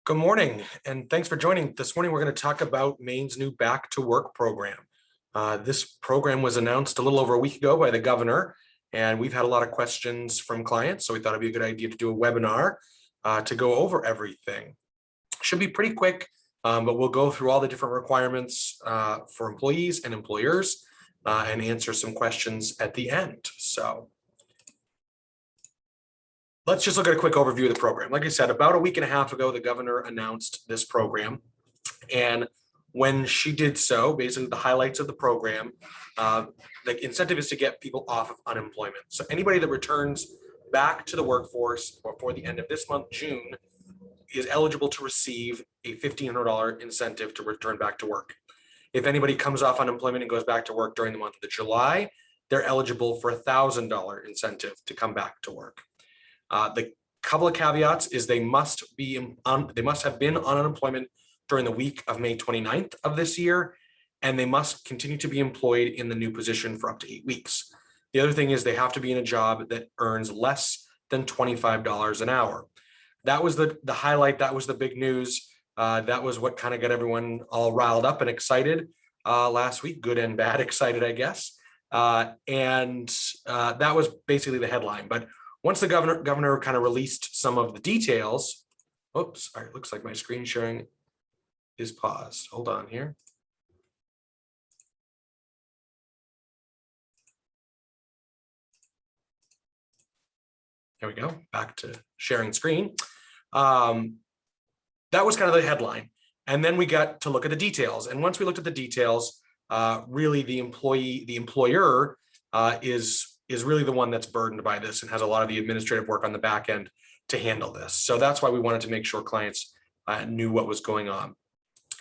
Good morning, and thanks for joining. This morning, we're going to talk about Maine's new Back to Work program. This program was announced a little over a week ago by the governor, and we've had a lot of questions from clients, so we thought it'd be a good idea to do a webinar to go over everything. Should be pretty quick, but we'll go through all the different requirements for employees and employers and answer some questions at the end. So let's just look at a quick overview of the program. Like I said, about a week and a half ago, the governor announced this program. And when she did so, basically the highlights of the program, the incentive is to get people off of unemployment. So anybody that returns back to the workforce before the end of this month, June, is eligible to receive a $1,500 incentive to return back to work. If anybody comes off unemployment and goes back to work during the month of July, they're eligible for a $1,000 incentive to come back to work. The couple of caveats is they must have been on unemployment during the week of May 29th of this year, and they must continue to be employed in the new position for up to 8 weeks. The other thing is they have to be in a job that earns less than $25 an hour. That was the highlight. That was the big news. That was what kind of got everyone all riled up and excited last week, good and bad excited, I guess. And that was basically the headline. But once the governor kind of released some of the details, oops, all right, looks like my screen sharing is paused. Hold on here. There we go, back to sharing screen. That was kind of the headline. And then we got to look at the details. And once we looked at the details, really the employer is really the one that's burdened by this and has a lot of the administrative work on the back end to handle this. So that's why we wanted to make sure clients knew what was going on.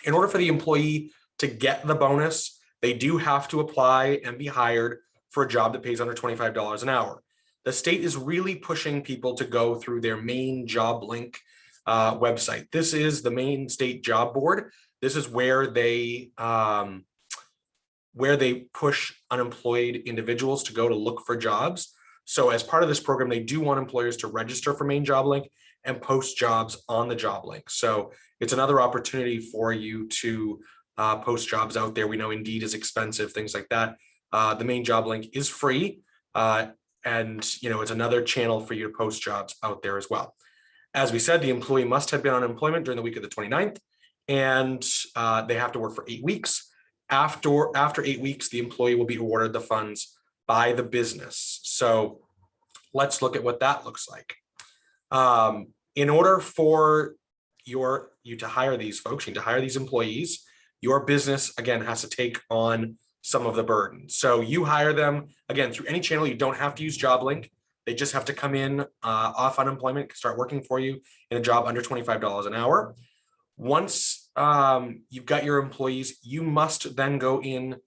In order for the employee to get the bonus, they do have to apply and be hired for a job that pays under $25 an hour. The state is really pushing people to go through their Maine job link website. This is the Maine State Job Board. This is where they push unemployed individuals to go to look for jobs. So as part of this program, they do want employers to register for Maine Job Link and post jobs on the job link. So it's another opportunity for you to post jobs out there. We know Indeed is expensive, things like that. The Maine Job Link is free. And it's another channel for you to post jobs out there as well. As we said, the employee must have been on unemployment during the week of the 29th, and they have to work for 8 weeks. After 8 weeks, the employee will be awarded the funds by the business. So let's look at what that looks like. In order for you to hire these folks, you need to hire these employees. Your business, again, has to take on some of the burden. So you hire them, again, through any channel. You don't have to use JobLink. They just have to come in off unemployment, start working for you in a job under $25 an hour. Once you've got your employees, you must then go in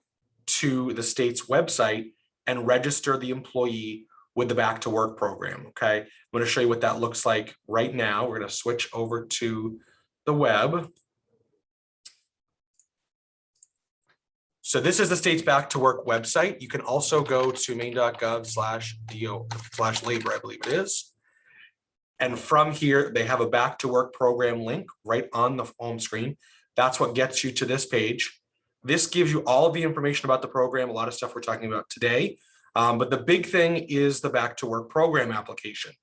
to the state's website and register the employee with the Back to Work program. Okay, I'm going to show you what that looks like right now. We're going to switch over to the web. So this is the state's Back to Work website. You can also go to maine.gov/do/labor, I believe it is. And from here, they have a Back to Work program link right on the home screen. That's what gets you to this page. This gives you all of the information about the program, a lot of stuff we're talking about today. But the big thing is the Back to Work program application.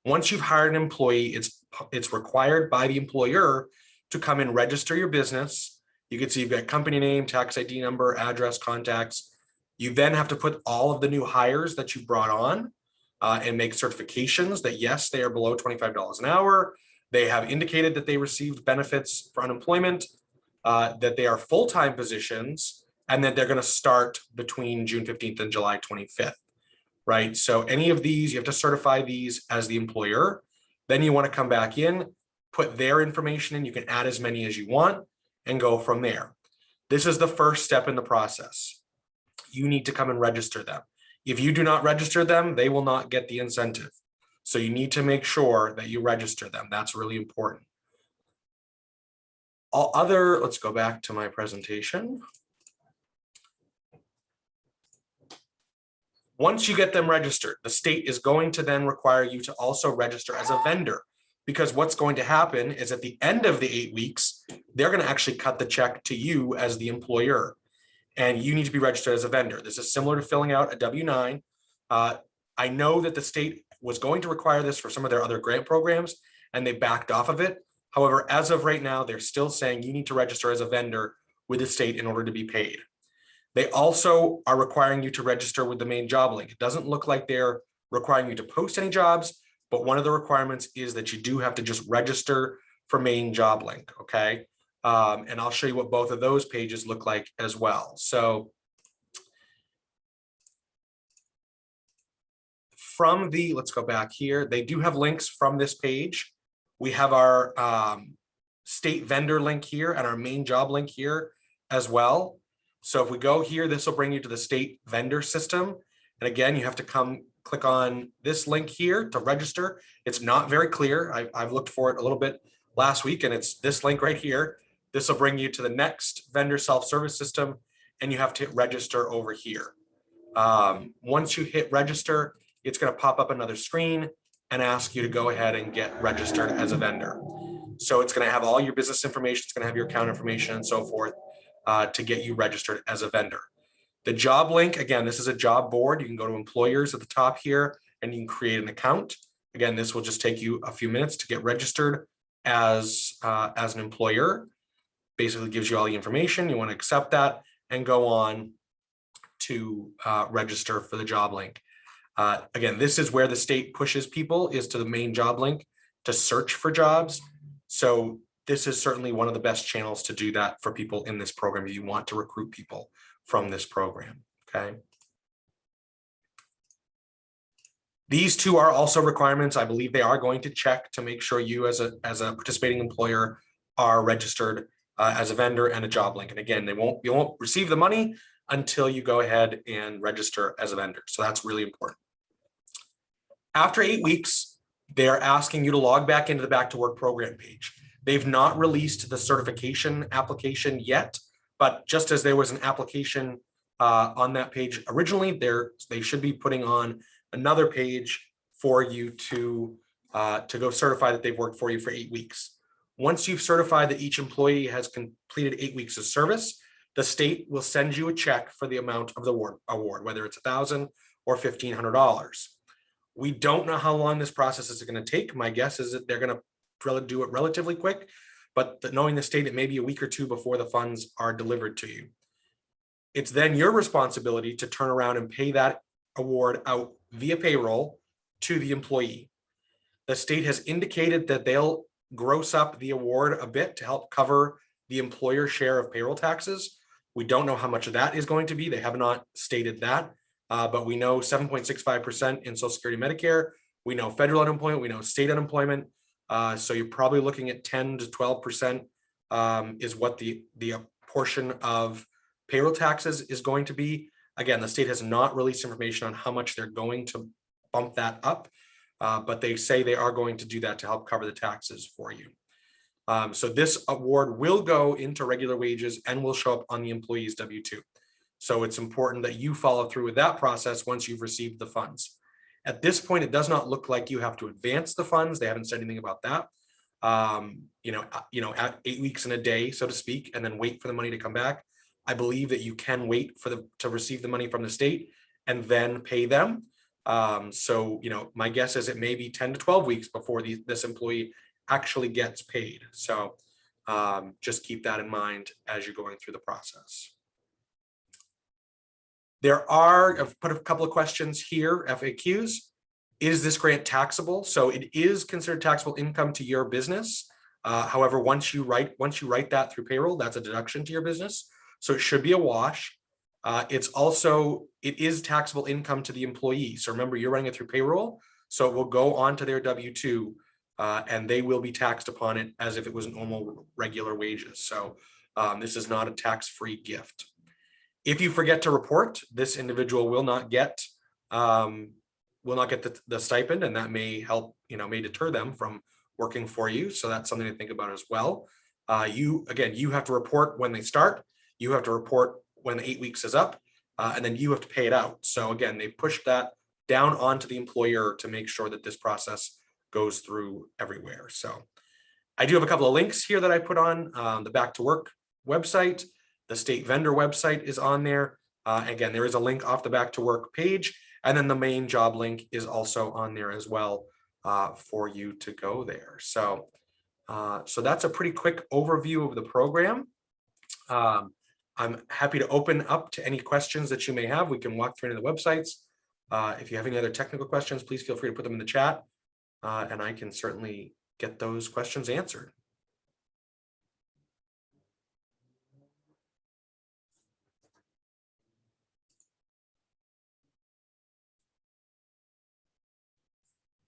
Once you've hired an employee, it's required by the employer to come and register your business. You can see you've got company name, tax ID number, address, contacts. You then have to put all of the new hires that you brought on and make certifications that, yes, they are below $25 an hour. They have indicated that they received benefits for unemployment, that they are full-time positions, and that they're going to start between June 15th and July 25th, right? So any of these, you have to certify these as the employer. Then you want to come back in, put their information in. You can add as many as you want and go from there. This is the first step in the process. You need to come and register them. If you do not register them, they will not get the incentive. So you need to make sure that you register them. That's really important. Let's go back to my presentation. Once you get them registered, the state is going to then require you to also register as a vendor because what's going to happen is at the end of the 8 weeks, they're going to actually cut the check to you as the employer, and you need to be registered as a vendor. This is similar to filling out a W-9. I know that the state was going to require this for some of their other grant programs, and they backed off of it. However, as of right now, they're still saying you need to register as a vendor with the state in order to be paid. They also are requiring you to register with the Maine job link. It doesn't look like they're requiring you to post any jobs, but one of the requirements is that you do have to just register for Maine job link, okay? And I'll show you what both of those pages look like as well. So from the, let's go back here, they do have links from this page. We have our state vendor link here and our Maine job link here as well. So if we go here, this will bring you to the state vendor system. And again, you have to click on this link here to register. It's not very clear. I've looked for it a little bit last week, and it's this link right here. This will bring you to the next vendor self-service system, and you have to hit register over here. Once you hit register, it's going to pop up another screen and ask you to go ahead and get registered as a vendor. So it's going to have all your business information. It's going to have your account information and so forth to get you registered as a vendor. The job link, again, this is a job board. You can go to employers at the top here and you can create an account. Again, this will just take you a few minutes to get registered as an employer. Basically gives you all the information. You want to accept that and go on to register for the job link. Again, this is where the state pushes people, is to the Maine job link to search for jobs. So this is certainly one of the best channels to do that for people in this program if you want to recruit people from this program, okay? These two are also requirements. I believe they are going to check to make sure you as a participating employer are registered as a vendor and a job link. And again, you won't receive the money until you go ahead and register as a vendor. So that's really important. After 8 weeks, they're asking you to log back into the Back to Work program page. They've not released the certification application yet, but just as there was an application on that page originally, they should be putting on another page for you to go certify that they've worked for you for 8 weeks. Once you've certified that each employee has completed 8 weeks of service, the state will send you a check for the amount of the award, whether it's $1,000 or $1,500. We don't know how long this process is going to take. My guess is that they're going to do it relatively quick, but knowing the state, it may be a week or two before the funds are delivered to you. It's then your responsibility to turn around and pay that award out via payroll to the employee. The state has indicated that they'll gross up the award a bit to help cover the employer share of payroll taxes. We don't know how much of that is going to be. They have not stated that, but we know 7.65% in Social Security Medicare. We know federal unemployment. We know state unemployment. So you're probably looking at 10 to 12% is what the portion of payroll taxes is going to be. Again, the state has not released information on how much they're going to bump that up, but they say they are going to do that to help cover the taxes for you. So this award will go into regular wages and will show up on the employee's W-2. So it's important that you follow through with that process once you've received the funds. At this point, it does not look like you have to advance the funds. They haven't said anything about that. At 8 weeks in a day, so to speak, and then wait for the money to come back. I believe that you can wait to receive the money from the state and then pay them. So my guess is it may be 10 to 12 weeks before this employee actually gets paid. So just keep that in mind as you're going through the process. I've put a couple of questions here, FAQs. Is this grant taxable? So it is considered taxable income to your business. However, once you write that through payroll, that's a deduction to your business. So it should be a wash. It is taxable income to the employee. So remember, you're running it through payroll. So it will go onto their W-2 and they will be taxed upon it as if it was normal regular wages. So this is not a tax-free gift. If you forget to report, this individual will not get the stipend, and that may help, may deter them from working for you. So that's something to think about as well. You have to report when they start. You have to report when the 8 weeks is up, and then you have to pay it out. So again, they push that down onto the employer to make sure that this process goes through everywhere. So I do have a couple of links here that I put on the Back to Work website. The state vendor website is on there. Again, there is a link off the Back to Work page, and then the main job link is also on there as well for you to go there. So, so that's a pretty quick overview of the program. I'm happy to open up to any questions that you may have. We can walk through any of the websites. If you have any other technical questions, please feel free to put them in the chat, and I can certainly get those questions answered.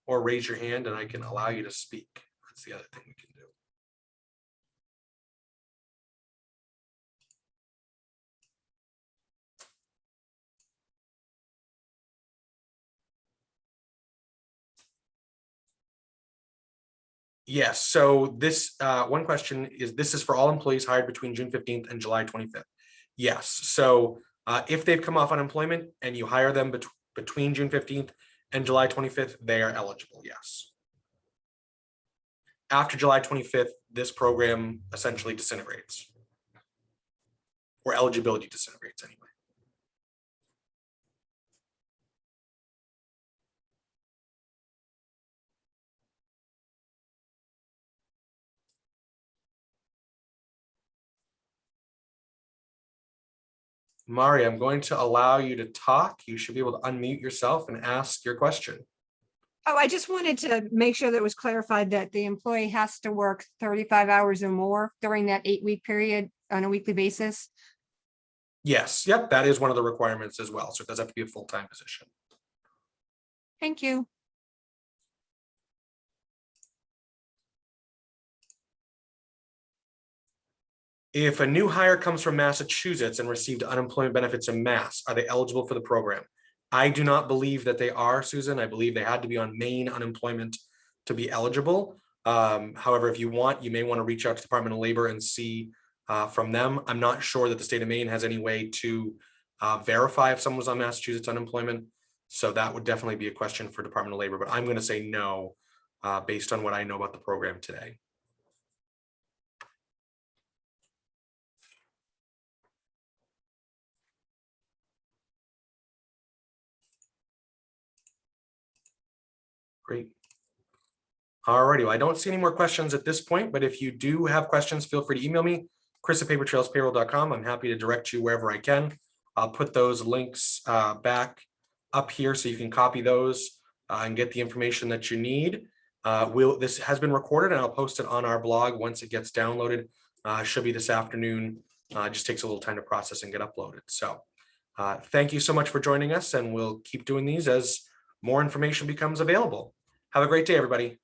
Or raise your hand and I can allow you to speak. That's the other thing we can do. Yes, so this one question is, this is for all employees hired between June 15th and July 25th. Yes, so if they've come off unemployment and you hire them between June 15th and July 25th, they are eligible, yes. After July 25th, this program essentially disintegrates, or eligibility disintegrates anyway. Mari, I'm going to allow you to talk. You should be able to unmute yourself and ask your question. Oh, I just wanted to make sure that it was clarified that the employee has to work 35 hours or more during that 8-week period on a weekly basis. Yes, yep, that is one of the requirements as well. So it does have to be a full-time position. Thank you. If a new hire comes from Massachusetts and received unemployment benefits in Mass, are they eligible for the program? I do not believe that they are, Susan. I believe they had to be on Maine unemployment to be eligible. However, if you want, you may want to reach out to the Department of Labor and see from them. I'm not sure that the state of Maine has any way to verify if someone was on Massachusetts unemployment. So that would definitely be a question for Department of Labor, but I'm going to say no based on what I know about the program today. Great. All righty. Well, I don't see any more questions at this point, but if you do have questions, feel free to email me, chris@papertrailspayroll.com. I'm happy to direct you wherever I can. I'll put those links back up here so you can copy those and get the information that you need. This has been recorded and I'll post it on our blog once it gets downloaded. Should be this afternoon. It just takes a little time to process and get uploaded. So thank you so much for joining us, and we'll keep doing these as more information becomes available. Have a great day, everybody.